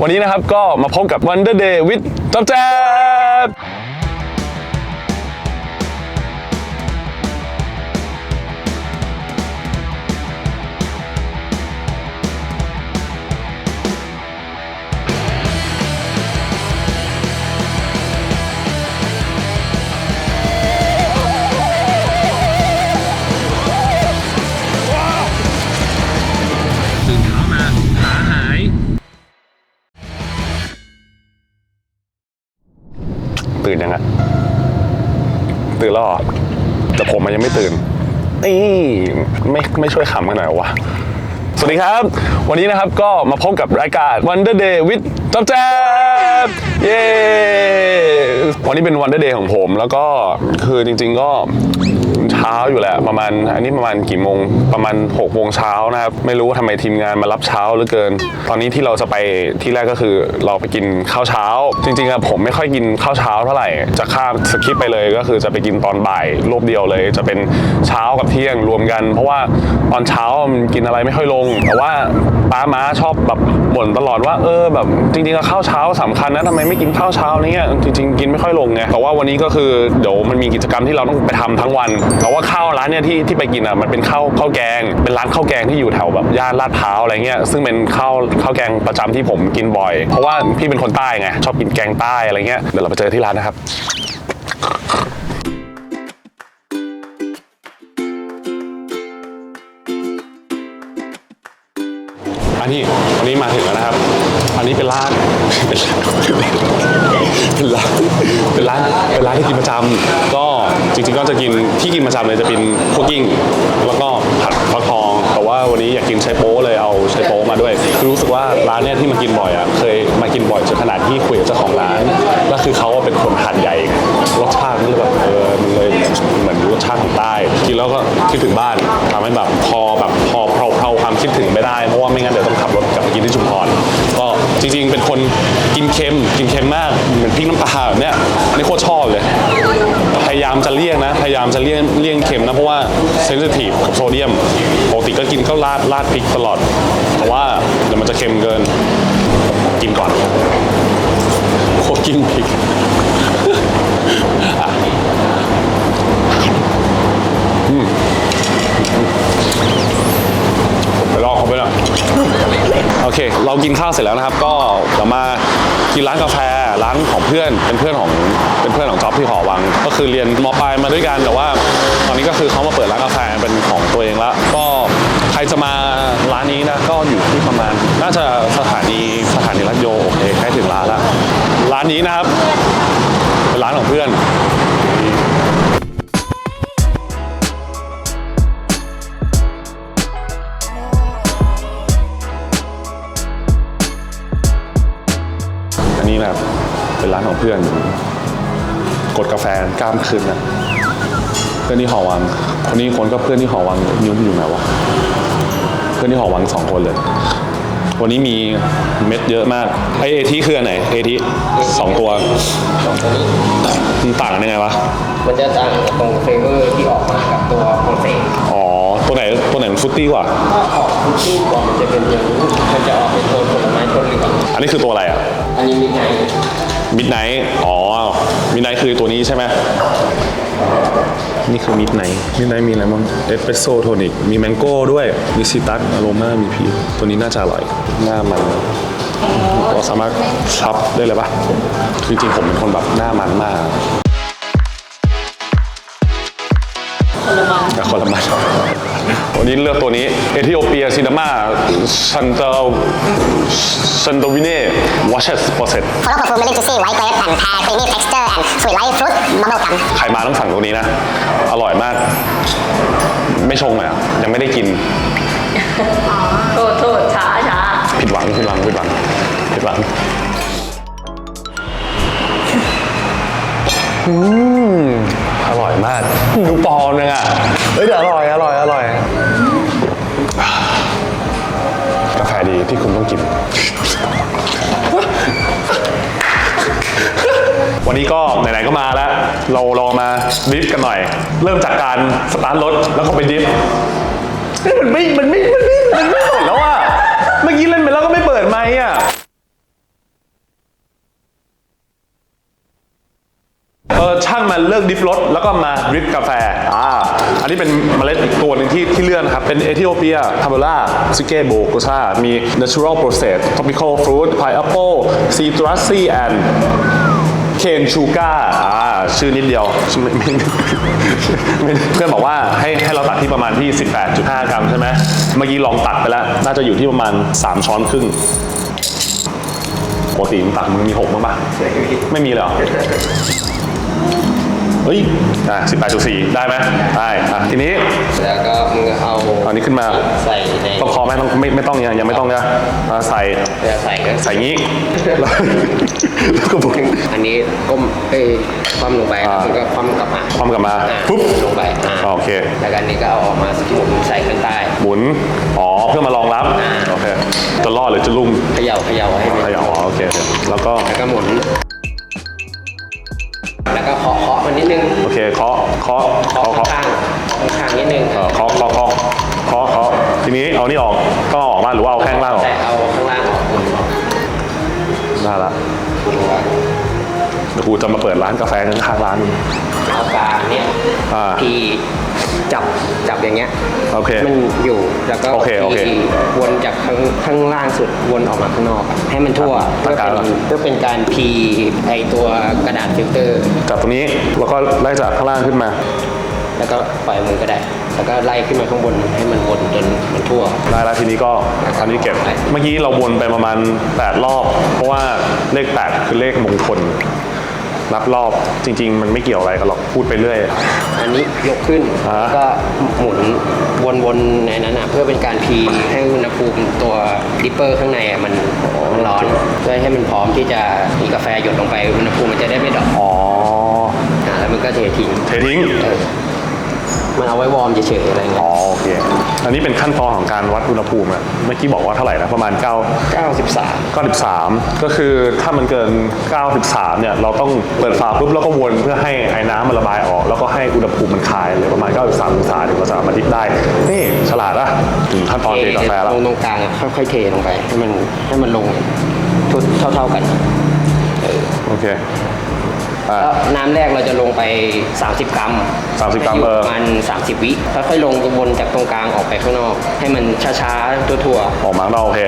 วันนี้นะครับก็มาพบกับ Wonder Day with จ๊อบแจ๊บตื่นยังไงตื่นแล้วเหรอแต่ผมมันยังไม่ตื่นนี่ไม่ช่วยขำกันหน่อยวะสวัสดีครับวันนี้นะครับก็มาพบกับรายการ Wonder Day with จ๊อบแจ๊บเย้วันนี้เป็น Wonder Day ของผมแล้วก็คือจริงๆก็เช้าอยู่แหละประมาณอันนี้ประมาณกี่โมงประมาณ6 โมงเช้านะครับไม่รู้ว่าทำไมทีมงานมารับเช้าเหลือเกินตอนนี้ที่เราจะไปที่แรกก็คือเราไปกินข้าวเช้าจริงๆอะผมไม่ค่อยกินข้าวเช้าเท่าไหร่จะข้ามสคิปไปเลยก็คือจะไปกินตอนบ่ายรอบเดียวเลยจะเป็นเช้ากับเที่ยงรวมกันเพราะว่าตอนเช้ามันกินอะไรไม่ค่อยลงแต่ว่าป้าม้าชอบแบบบ่นตลอดว่าแบบจริงๆข้าวเช้าสำคัญนะทำไมไม่กินข้าวเช้าเนี่ยจริงๆกินไม่ค่อยลงไงแต่ว่าวันนี้ก็คือเดี๋ยวมันมีกิจกรรมที่เราต้องไปทำทั้งวันแต่ว่าข้าวร้านเนี่ยที่ไปกินอ่ะมันเป็นข้าวแกงเป็นร้านข้าวแกงที่อยู่แถวแบบย่านลาดพร้าวอะไรเงี้ยซึ่งเป็นข้าวแกงประจำที่ผมกินบ่อยเพราะว่าพี่เป็นคนใต้ไงชอบกินแกงใต้อะไรเงี้ยเดี๋ยวเราไปเจอที่ร้านนะครับอันนี้มาถึงแล้วนะครับอันนี้เป็นร้านที่กินประจำก็จริงๆก็จะกินที่กินประจำเลยจะเป็นคั่วกิ้งแล้วก็ผัดฟักทองแต่ว่าวันนี้อยากกินไชโป๊เลยเอาไชโป๊มาด้วยคือรู้สึกว่าร้านเนี้ยที่มากินบ่อยอ่ะเคยมากินบ่อยจนขนาดที่คุยกับเจ้าของร้านแล้วคือเขาเป็นคนหาดใหญ่รสชาติมันเลยแบบมันเลยเหมือนรสชาติของใต้กินแล้วก็คิดถึงบ้านทำให้แบบพอเพลาความคิดถึงไม่ได้เพราะว่าไม่งั้นเดี๋ยวต้องขับรถกลับไปกินที่ชุมพรก็จริงๆเป็นคนกินเค็มมากเหมือนพริกน้ำปลาแบบเนี้ยอันนี้โคตรชอบเลยพยายามจะเลี่ยงเค็มนะเพราะว่าเซนซิทีฟกับโซเดียมปกติก็กินข้าวราดพริกตลอดแต่ว่าเดี๋ยวมันจะเค็มเกินกินก่อนโคตรกินพริกไปลองเขาไปแล้วโอเคเรากินข้าวเสร็จแล้วนะครับก็เรามากินร้านกาแฟร้านของเพื่อนเป็นเพื่อนของจ๊อบที่หอวังก็คือเรียนม.ปลายมาด้วยกันแต่ว่าตอนนี้ก็คือเขามาเปิดร้านกาแฟเป็นของตัวเองแล้วก็ใครจะมาร้านนี้นะก็อยู่ที่ประมาณน่าจะสถานีรัชโยโอเคใกล้ถึงร้านแล้วร้านนี้นะครับเป็นร้านของเพื่อนนี่นะเป็นร้านของเพื่อนกดกาแฟกล้ามคืนนะเพื่อนที่หอวังคนนี้คนก็เพื่อนที่หอวังนิ้วอยู่ไหนวะเพื่อนที่หอวัง2 คนเลยวันนี้มีเม็ดเยอะมากไอทีคืออันไหนเอที2 ตัวมันต่างกันยังไงวะมันจะต่างตรงเฟเวอร์ที่ออกมากับตัวโปรเซสอ๋อตัวไหนมันฟรุตตี้กว่าถ้าออกฟรุตตี้กว่ามันจะเป็นอย่างนี้มันจะออกเป็นโทนผลไม้ต้นเหลืองอันนี้คือตัวอะไรอ่ะอันนี้มิดไนท์อ๋อมิดไนท์คือตัวนี้ใช่ไหมนี่คือมิดไนท์มีอะไรบ้างเอสเปรสโซ่โทนิกมีแมงโก้ด้วยมีซิตัสอโรมามีพีตัวนี้น่าจะอร่อยหน้ามันก็สามารถซับได้เลยปะคือจริงผมเป็นคนแบบหน้ามันมากคนละมันวันนี้เลือกตัวนี้เอธิโอเปียซินาม่าชันโตวิเน่วอชเชสโปรเซสFollow perfume Melon Juicy White Grape and Pear Creamy Texture and Sweet Light Fruit Bubble Gum ใครมาต้องสั่งตัวนี้นะอร่อยมากไม่ชงอ่ะยังไม่ได้กินโทษช้าผิดหวังอร่อยมากดูปอนนึงอ่ะเฮ้ยแต่อร่อยกาแฟดีที่คุณต้องกินวันนี้ก็ไหนๆก็มาแล้วเราลองมาดริฟต์กันหน่อยเริ่มจากการสตาร์ทรถแล้วก็ไปดริฟต์มันไม่เปิดแล้วอ่ะเมื่อกี้เล่นไปแล้วก็ไม่เปิดไมค์อ่ะ ช่างมันเลิกดริฟรถแล้วก็มาดริฟกาแฟอันนี้เป็นเมล็ดอีกตัวหนึ่งที่เลือกนะครับเป็นเอธิโอเปียทาเบล่าซิเกโบโกชามี natural process tropical fruit pineapple citrusy and เคนชูการ์ชื่อนิดเดียวเพื่อนบอกว่าให้เราตัดที่ประมาณที่ 18.5 กรัมใช่ไหมเมื่อกี้ลองตัดไปแล้วน่าจะอยู่ที่ประมาณ3 ช้อนครึ่งปกติมึงตักมึงมี6มั้งปะไม่มีเลยเหรอเฮ้ย18.4 ได้ไหมได้ทีนี้ แล้วก็มึงเอา อันนี้ขึ้นมา ใส่ใน ต้องคอไหมต้องไม่ต้องยังไม่ต้องนะใส่ เวลาใส่ก็ ใส่งี้แล้วก็บุก อันนี้ก้มคว่ำลงไปแล้วก็คว่ำกลับมา ความกลับมาปุ๊บ ลงไปโอเค แล้วก็อันนี้ก็เอาออกมาหมุนใส่ข้างใต้ หมุนเพื่อมารองรับโอเคจะรอดหรือจะลุ่ม เขย่าให้มัน โอเคแล้วก็ แล้วก็หมุน แล้วก็เคาะมันนิดนึง โอเคเคาะ ข้างนิดนึง เคาะทีนี้เอานี่ออกก็ออกมาหรือว่าเอาแข้งล่างออก แต่เอาข้างล่างออกหมุนออก ได้ละเดี๋ยวกูจะมาเปิดร้านกาแฟข้างร้าน เอากาเนี่ยที่จับอย่างเงี้ย โอเค มันอยู่แล้วก็ โอเค ที่วนจากข้างล่างสุดวนออกมาข้างนอกให้มันทั่วเพื่อเป็นการพีไอตัวกระดาษฟิลเตอร์ จับตรงนี้แล้วก็ไล่จากข้างล่างขึ้นมา แล้วก็ปล่อยมือก็ได้ แล้วก็ไล่ขึ้นมาข้างบนให้มันวนจนมันทั่ว ได้แล้วทีนี้ก็อันนี้เก็บเมื่อกี้เราวนไปประมาณ8 รอบเพราะว่าเลข8คือเลขมงคลนับรอบจริงๆมันไม่เกี่ยวอะไรกันหรอกพูดไปเรื่อย อันนี้ยกขึ้นแล้วก็หมุนวนในนั้นเพื่อเป็นการพีให้อุณหภูมิตัวดิปเปอร์ข้างในมันร้อนเพื่อให้มันพร้อมที่จะมีกาแฟหยดลงไปอุณหภูมิมันจะได้ไม่ดรอปแล้วมันก็เททิ้ง มันเอาไว้วอร์มเฉยๆอะไรเงี้ย โอเคอันนี้เป็นขั้นตอนของการวัดอุณหภูมิอะเมื่อกี้บอกว่าเท่าไหร่นะประมาณ93ก็คือถ้ามันเกิน93เนี่ยเราต้องเปิดฝาปุ๊บแล้วก็วนเพื่อให้ไอ้น้ำมันระบายออกแล้วก็ให้อุณหภูมิมันคลายเลยประมาณ93องศาถึงเราจะมาดิบได้นี่ฉลาดอะถึงขั้นตอนเทกาแฟแล้ว ลงตรงกลางค่อยๆเทลงไปให้มันลงเท่าๆกันโอเคน้ำแรกเราจะลงไป30 กรัม 30 กรัมประมาณ30 วิค่อยๆลงวนจากตรงกลางออกไปข้างนอกให้มันช้าๆทั่วๆออกมาเราโอเค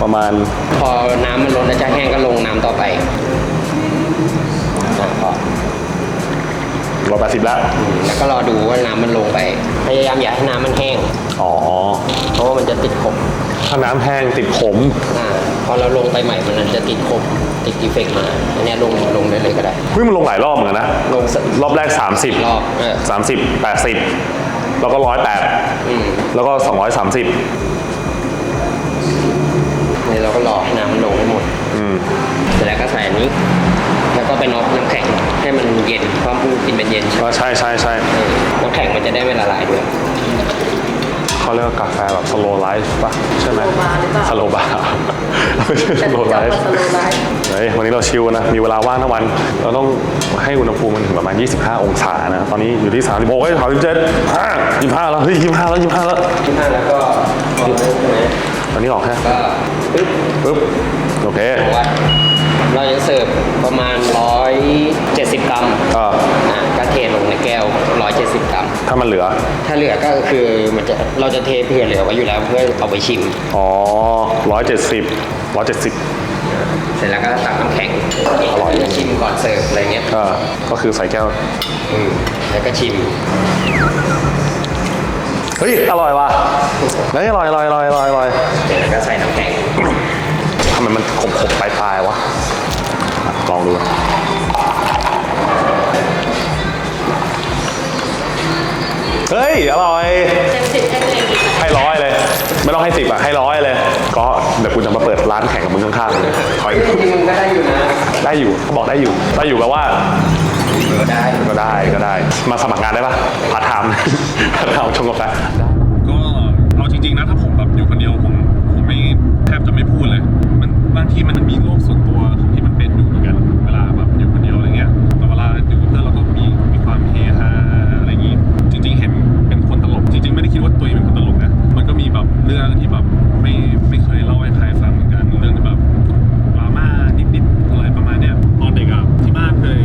ประมาณพอน้ำมันลดแล้วจะแห้งก็ลงน้ำต่อไป180แล้วแล้วก็รอดูว่าน้ำมันลงไปพยายามอย่าให้น้ำมันแห้งเพราะว่ามันจะติดขมถ้าน้ำแห้งติดขมพอเราลงไปใหม่มันจะติดขมติดดีเฟกต์มาอันนี้ลงได้เลยก็ได้มันลงหลายรอบเหมือนกันนะรอบแรก30รอบ30 80แล้วก็108แล้วก็230นี่เราก็รอให้น้ำมันลงให้หมดเสร็จแล้วก็ใส่อันนี้แล้วก็ไปน็อกน้ำแข็งให้มันเย็นเพราะมันกินเป็นเย็นใช่น้ำแข็งมันจะได้ไม่ละลายด้วยเขาเรียกกาแฟแบบ slow life ป่ะใช่ไหม slow bar ไม่ใช่ slow life เฮ้ยวันนี้เราชิลนะมีเวลาว่างทั้งวันเราต้องให้อุณหภูมิมันถึงประมาณ25 องศานะตอนนี้อยู่ที่36 37 25แล้วเฮ้ย25แล้วแล้วก็ตอนนี้ออกแค่ปึ๊บโอเคเราจะเสิร์ฟประมาณ170 กรัมก็เทลงในแก้ว170 กรัมถ้ามันเหลือก็คือเราจะเทเผื่อเหลือไว้อยู่แล้วเพื่อเอาไปชิม170เสร็จแล้วก็ตักน้ำแข็งอร่อยชิมก่อนเสิร์ฟอะไรเงี้ยก็คือใส่แก้วแล้วก็ชิมเฮ้ยอร่อยว่ะเฮ้ยอร่อยแล้วก็ใส่น้ำแข็งทำไมมันขมๆปลายๆวะลองดูเฮ้ยอร่อยให้100เลยไม่ต้องให้10อ่ะให้100เลยก็เดี๋ยวกูจะมาเปิดร้านแข่งกับมึงข้างๆเลยจริงๆก็ได้อยู่นะได้อยู่บอกได้อยู่แปลว่าก็ได้มาสมัครงานได้ปะพาร์ทไทม์ชงกาแฟก็เอาจริงๆนะถ้าผมแบบอยู่คนเดียวผมไม่แทบจะไม่พูดเลยมันบางทีมันมีโลกส่วนตัวที่มันเป็นอยู่เหมือนกันเวลาแบบอยู่คนเดียวอะไรเงี้ยแต่เวลาอยู่กับเพื่อนเราก็มีความเฮฮาอะไรอย่างงี้จริงๆเห็นเป็นคนตลกจริงๆไม่ได้คิดว่าตัวเองเป็นคนตลกนะมันก็มีแบบเรื่องที่แบบไม่เคยเล่าให้ใครฟังเหมือนกันเรื่องที่แบบดราม่านิดๆอะไรประมาณเนี้ยตอนเด็กอ่ะที่บ้านเคย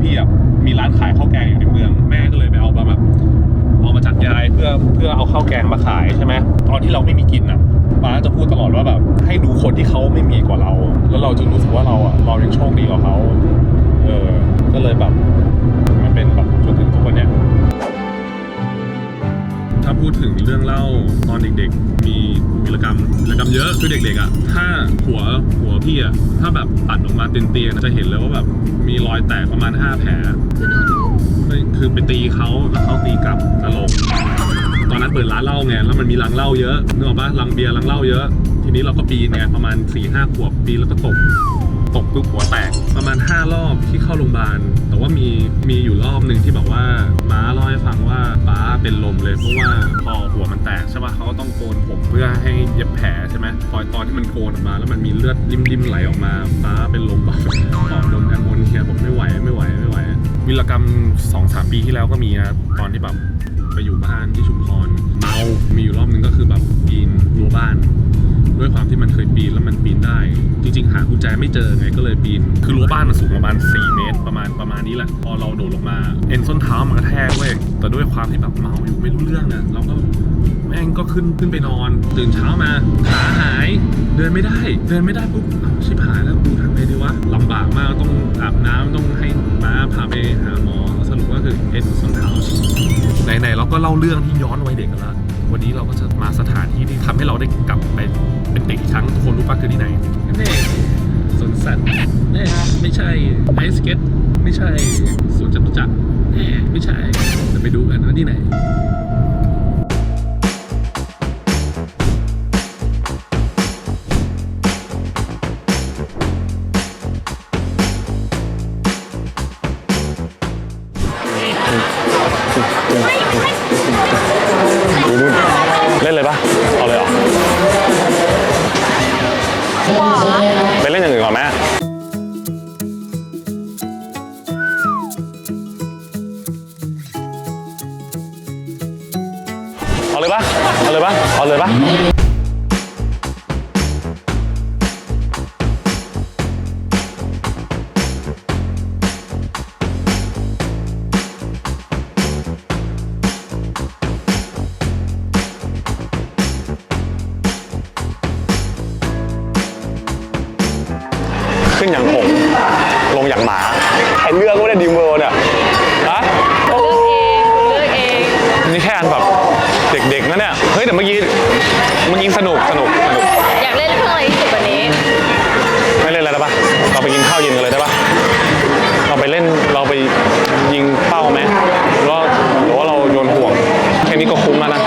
พี่อ่ะมีร้านขายข้าวแกงอยู่ในเมืองแม่ก็เลยไปเอามาแบบเอามาจัดยายเพื่อเอาข้าวแกงมาขายใช่ไหมตอนที่เราไม่มีกินอ่ะป้าจะพูดตลอดว่าแบบให้ดูคนที่เขาไม่มีกว่าเรา แล้วเราจะรู้สึกว่าเรายังโชคดีกว่าเขาก็เลยแบบมันเป็นแบบจนถึงทุกวันเนี้ยถ้าพูดถึงเรื่องเล่าตอนเด็กๆมีวีรกรรมเยอะคือเด็กๆอ่ะถ้าหัวพี่อ่ะถ้าแบบตัดออกมาเตียนๆจะเห็นเลยว่าแบบมีรอยแตกประมาณ5แผลคือไปตีเขาแล้วเขาตีกลับตลกตอนนั้นเปิดร้านเหล้าไงแล้วมันมีรังเหล้าเยอะนึกออกปะรังเบียร์รังเหล้าเยอะทีนี้เราก็ปีนไงประมาณ 4-5 ขวบปีนแล้วก็ตกปุ๊บหัวแตกประมาณ5 รอบที่เข้าโรงพยาบาลแต่ว่ามีอยู่รอบหนึ่งที่บอกว่าม้าเล่าให้ฟังว่าป้าเป็นลมเลยเพราะว่าพอหัวมันแตกใช่ป่ะเขาก็ต้องโกนผมเพื่อให้เย็บแผลใช่ไหมพอตอนที่มันโกนออกมาแล้วมันมีเลือดริมไหลออกมาป้าเป็นลมแบบปอดโดนแอมโมเนียบอกไม่ไหววีรกรรม 2-3 ปีที่แล้วก็มีนะตอนที่แบบไปอยู่บ้านที่ชุมพรเมามีอยู่รอบนึงก็คือแบบปีนรั้วบ้านด้วยความที่มันเคยปีนแล้วมันปีนได้จริงๆหากุญแจไม่เจอไงก็เลยปีนคือรั้วบ้านมันสูงประมาณ4 เมตรประมาณนี้แหละพอเราโดดลงมาเอ็นส้นเท้ามันกระแทกเว้ยแต่ด้วยความที่แบบเมาอยู่ไม่รู้เรื่องอ่ะเราก็แม่งก็ขึ้นไปนอนตื่นเช้ามาขาหายเดินไม่ได้ปุ๊บชิบหายแล้วกูทำไงดีวะลำบากมากต้องอาบน้ำต้องให้ม้าพาไปหาหมอสรุปก็คือเอ็นส้นเท้าไหนเราก็เล่าเรื่องที่ย้อนวัยเด็กกันละวันนี้เราก็จะมาสถานที่ที่ทำให้เราได้กลับไปเป็นเด็กอีกครั้งทุกคนรู้ป่ะคือที่ไหนนี่สวนสัตว์นี่ไม่ใช่ไอสเก็ตไม่ใช่สวนจตุจักรนี่ไม่ใช่จะไปดูกันว่าที่ไหนเล่นเลยปะเอาเลยเหรอไปเล่นอย่างอื่นก่อนไหมเอาเลยปะขึ้นอย่างผมลงอย่างหมาใครเลือกก็ไม่ได้ดีเวิร์เนี่ยฮะเลือกเองนี่แค่อันแบบเด็กๆนะเนี่ยเฮ้ยแต่เมื่อกี้สนุกอยากเล่นเครื่องอะไรที่สุดวันนี้ไม่เล่นอะไรได้ปะเราไปกินข้าวเย็นกันเลยได้ปะเราไปยิงเป้าไหมหรือว่าเราโยนห่วงแค่นี้ก็คุ้มแล้วนะ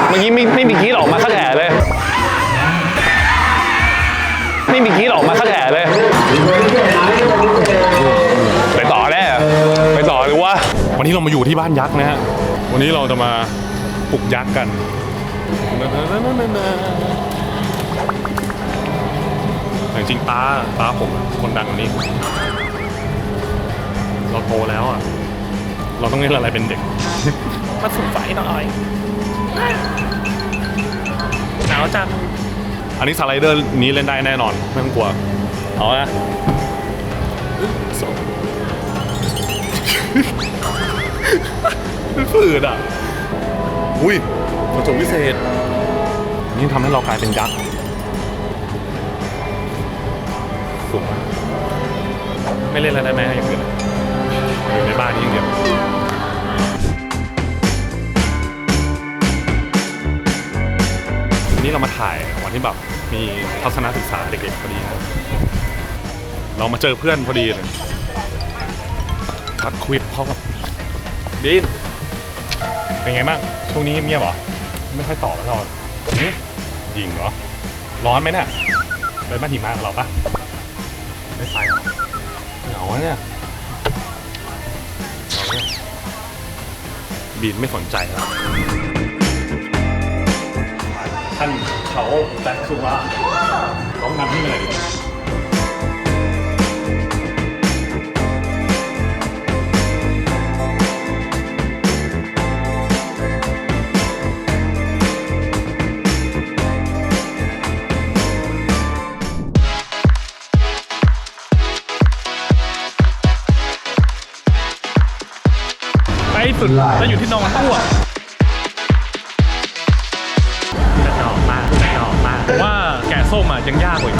เมื่อกี้ไม่มีกีดออกมาสักแถเลยไม่มีกีดออกมาสักแถเลยไปต่อหรือว่าวันนี้เรามาอยู่ที่บ้านยักษ์นะฮะวันนี้เราจะมาปลุกยักษ์กันแต่จริงป้าผมคนดังนี่เราโตแล้วอ่ะเราต้องเล่นอะไรเป็นเด็กมาสุดไฟหน่อยหนาวจังอันนี้สไลเดอร์นี้เล่นได้แน่นอนไม่ต้องกลัวเอาละฝืดอ่ะอุ้ยกระจกพิเศษนี่ทำให้เรากลายเป็นยักษ์สุดไม่เล่นอะไรได้ไหมอย่างอื่นอยู่ในบ้านนี้อย่างเดียวนี่เรามาถ่ายวันที่แบบมีทัศนศึกษาเด็กๆพอดีเรามาเจอเพื่อนพอดีเลยทักคุยเขาแบบดินเป็นไงบ้างช่วงนี้เงียบเหรอไม่ค่อยตอบแล้วเรายิงเหรอร้อนไหมเนี่ยไปบ้านหิมะกับเราปะไม่ไปเหงาเนี่ยบีนไม่สนใจแล้วท่านเขาแจ็คคือว่าต้องนำที่ไหน ที่สุดแล้วอยู่ที่นอนตู้อะกระจอกมากผมว่าแกะส้มอ่ะยังยากกว่าอีก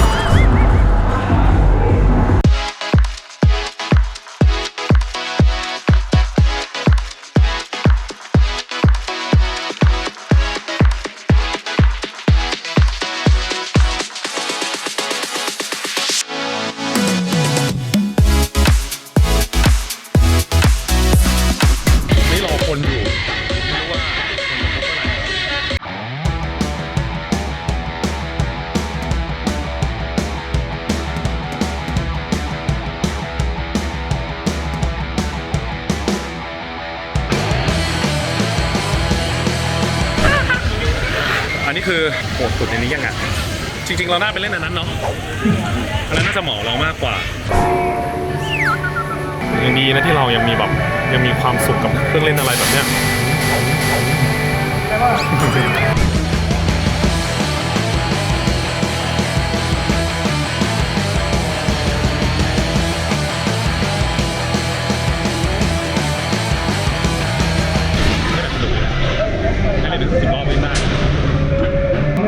ไม่รอคนอยู่ไม่รู้ว่าคนจะพบเมื่อไหร่อันนี้คือโหดสุดในนี้ยังอ่ะจริงๆเราน่าไปเล่นอันนั้นเนาะอันนั้นน่าจะเหมาะเรามากกว่ายังดีนะที่เรายังมีความสุขกับเครื่องเล่นอะไรแบบเนี้ยให้เล่นถึง10 รอบไม่มาก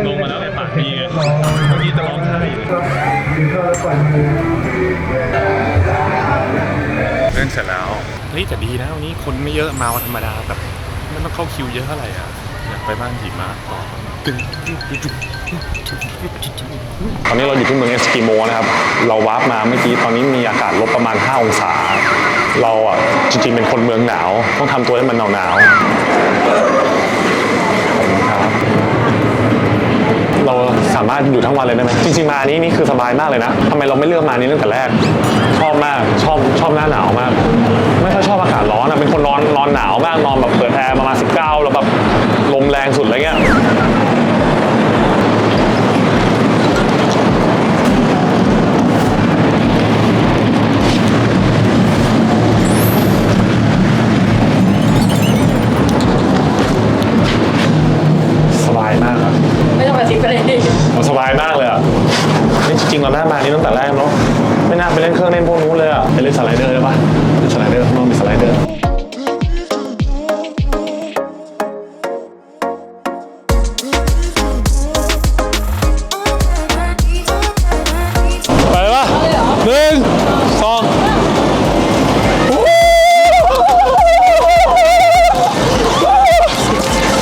ลงมาแล้วในปากดีไงเมื่อกี้จะร้องไห้อยู่เล่นเสร็จแล้วเฮ้ยแต่ดีนะวันนี้คนไม่เยอะมาวันธรรมดาแบบไม่ต้องเข้าคิวเยอะเท่าไหร่อ่ะอยากไปบ้านหิมะต่อตอนนี้เราอยู่ที่เมืองเอสกิโมนะครับเราวาร์ปมาเมื่อกี้ตอนนี้มีอากาศลบประมาณ5 องศาเราอ่ะจริงๆเป็นคนเมืองหนาวต้องทำตัวให้มันหนาวเราสามารถอยู่ทั้งวันเลยได้ไหมจริงๆมานี่คือสบายมากเลยนะทำไมเราไม่เลือกมานี้ตั้งแต่แรกชอบมากชอบหน้าหนาวมากไม่ค่อยชอบอากาศร้อนอะเป็นคนนอนหนาวมากนอนแบบเปิดแอร์ประมาณ19แล้วแบบลมแรงสุดอะไรเงี้ยสบายมากครับไม่ต้องกระซิบกันเลยดิ มันสบายมากเลยอ่ะนี่จริงๆเราหน้ามานี่ตั้งแต่แรกเนาะไม่น่าไปเล่นเครื่องเล่นพวกนู้นเลยอ่ะไปเล่นสไลเดอร์ได้ปะเล่นสไลเดอร์ข้างนอกมีสไลเดอร์ไปเลยปะ1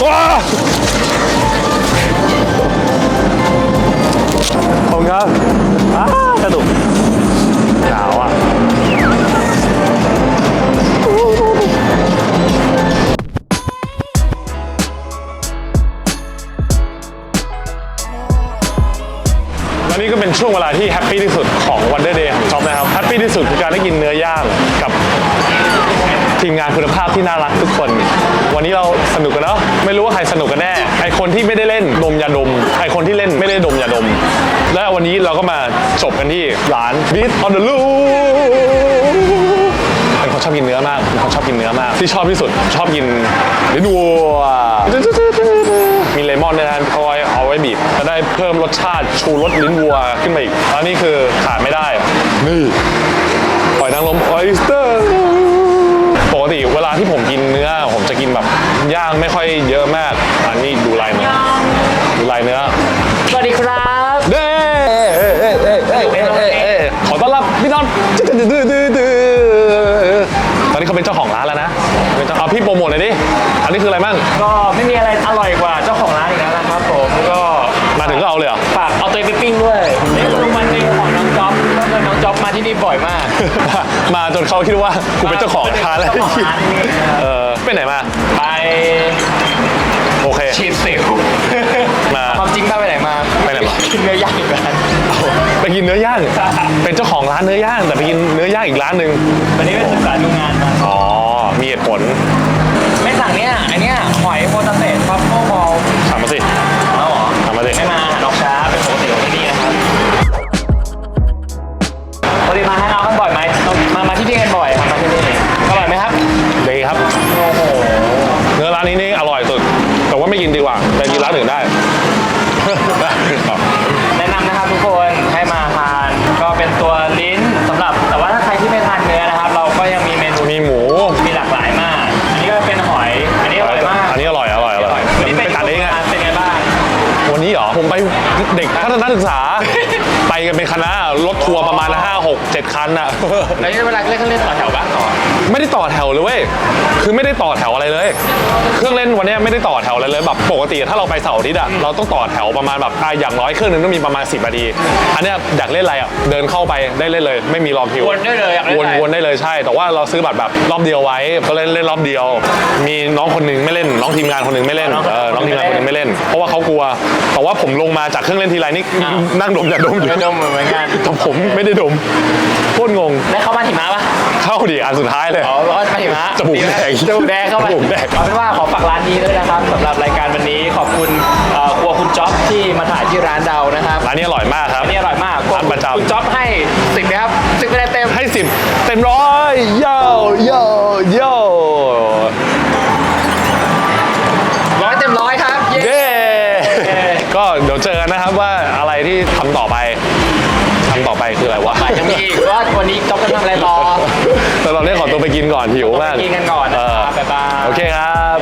2ว้าผมครับกระดุกหนาวอ่ะและนี่ก็เป็นช่วงเวลาที่แฮปปี้ที่สุดของ Wonder Day ของช็อปนะครับแฮปปี้ที่สุดคือการได้กินเนื้อย่างกับทีมงานคุณภาพที่น่ารักทุกคนวันนี้เราสนุกกันเนาะไม่รู้ว่าใครสนุกกันแน่ไอคนที่ไม่ได้เล่นดมยาดมไอคนที่เล่นไม่ได้ดมยาดมและวันนี้เราก็มาจบกันที่ร้าน Beat on the Loop เป็นคนชอบกินเนื้อมากเป็นคนชอบกินเนื้อมากที่ชอบที่สุดชอบกินลิ้นวัวมีเลมอนด้วยนะเขาเอาไว้บีบจะได้เพิ่มรสชาติชูรสลิ้นวัวขึ้นมาอีกแล้วนี่คือขาดไม่ได้นี่หอยนางรมออยสเตอร์ปกติเวลาที่ผมกินเนื้อผมจะกินแบบย่างไม่ค่อยเยอะมากอันนี้ดูลายเนื้อสวัสดีครับ เด้ขอต้อนรับพี่น้องตอนนี้เขาเป็นเจ้าของร้านแล้วนะเอาพี่โปรโมทหน่อยดิอันนี้คืออะไรบ้างก็ไม่มีอะไรอร่อยกว่าเจ้าของร้านอีกแล้วนะครับผมก็มาถึงก็เอาเลยเหรอฝากเอาตัวไปปิ้งด้วยนี่คือวันหนึ่งของน้องจ๊อบแล้วน้องจ๊อบมาที่นี่บ่อยมากมาจนเขาคิดว่ากูเป็นเจ้าของร้านแล้วไปไหนมาไปโอเคชีสสิวมาความจริงไปไหนมากินเนื้อย่างอีกร้านไปกินเนื้อย่างเป็นเจ้าของร้านเนื้อย่างแต่ไปกินเนื้อย่างอีกร้านหนึ่งวันนี้ไปศึกษาดูงานมาอ๋อมีเหตุผลไม่สั่งเนี่ยอันเนี้ยหอยโพตาเตสฟัฟเฟิลบอลถามมาสิแล้วเหรอถามมาสิไม่มาน้องช้าเป็นปกติของที่นี่นะครับปกติมาให้เรากันบ่อยไหมมาที่นี่กันบ่อยครับมาที่นี่อร่อยไหมครับดีครับโอ้โหเนื้อร้านนี้นี่อร่อยสุดแต่ว่าไม่กินดีกว่าไปกินร้านอื่นได้แนะนำนะครับทุกคนให้มาทานก็เป็นตัวลิ้นสำหรับแต่ว่าถ้าใครที่ไม่ทานเนื้อนะครับเราก็ยังมีเมนูมีหมูมีหลากหลายมากอันนี้ก็เป็น ศึกษา ไปกันเป็นคณะรถทัวร์ประมาณ5 6 7 คันอะ แล้วนี่เวลาเล่นเครื่องเล่นต่อแถวบ้างก่อน ไม่ได้ต่อแถวเลยเว้ย คือไม่ได้ต่อแถวอะไรเลย เครื่องเล่นวันนี้ไม่ได้ต่อแถวอะไรเลยแบบปกติถ้าเราไปเสาร์อาทิตย์อะเราต้องต่อแถวประมาณแบบอย่างน้อยเครื่องนึงต้องมีประมาณ10 นาที อันเนี้ยอยากเล่นอะไรอะเดินเข้าไปได้เล่นเลย ไม่มีรอคิว วนได้เลยอยากเล่นอะไร วนได้เลยใช่ แต่ว่าเราซื้อบัตรแบบรอบเดียวไว้ก็เล่นรอบเดียว มีน้องคนหนึงไม่เล่น น้องทีมงานคนหนึงไม่เล่นน้องทีมงานคนหนึงไม่เล่น เพราะว่าเขากลัว แต่ว่าผมลงมาจากเครื่องเล่นทีไรนี่นั่งดมอย่าดมอยู่ ไม่ดมเหมือนกัน แต่ผมไม่ได้ดมโคตรงง ได้เข้าบ้านหิมะปะ เข้าดิอันสุดท้ายเลย อ๋อบ้านหิมะ จมูกแดง จมูกแดงเข้าไป จมูกแดง เอาเป็นว่าขอฝากร้านนี้ด้วยนะครับสำหรับรายการวันนี้ขอบคุณครัวคุณจ๊อบที่มาถ่ายที่ร้านเรานะครับ ร้านนี้อร่อยมากครับ อันนี้อร่อยมาก ร้านประจำ คุณจ๊อบให้10นะครับ10คะแนนเต็ม ให้10 เต็มร้อยโย่โย่โย่ 100 เต็ม 100ครับเย้ เย้ก็เดี๋ยวเจอกันนะครับว่าอะไรที่ทำต่อไปคืออะไรวะ ยังมีอีกว่าวันนี้จ๊อบจะทำอะไรต่อ แต่ตอนนี้ขอตัวไปกินก่อนหิวมาก กินกันก่อนนะครับบ๊ายบาย โอเคครับ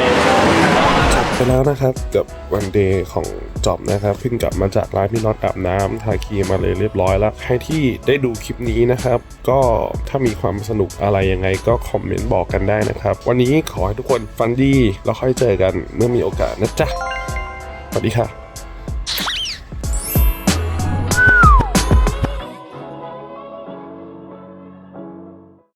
ไปแล้วนะครับกับวันเดย์ของจอบนะครับเพิ่งกลับมาจากร้านพี่น็อตอาบน้ำทาครีมมาเลยเรียบร้อยแล้วใครที่ได้ดูคลิปนี้นะครับ ก็ถ้ามีความสนุกอะไรยังไงก็คอมเมนต์บอกกันได้นะครับ วันนี้ขอให้ทุกคนฟันดีแล้วค่อยเจอกันเมื่อมีโอกาสนะจ๊ะสวัสดีค่ะ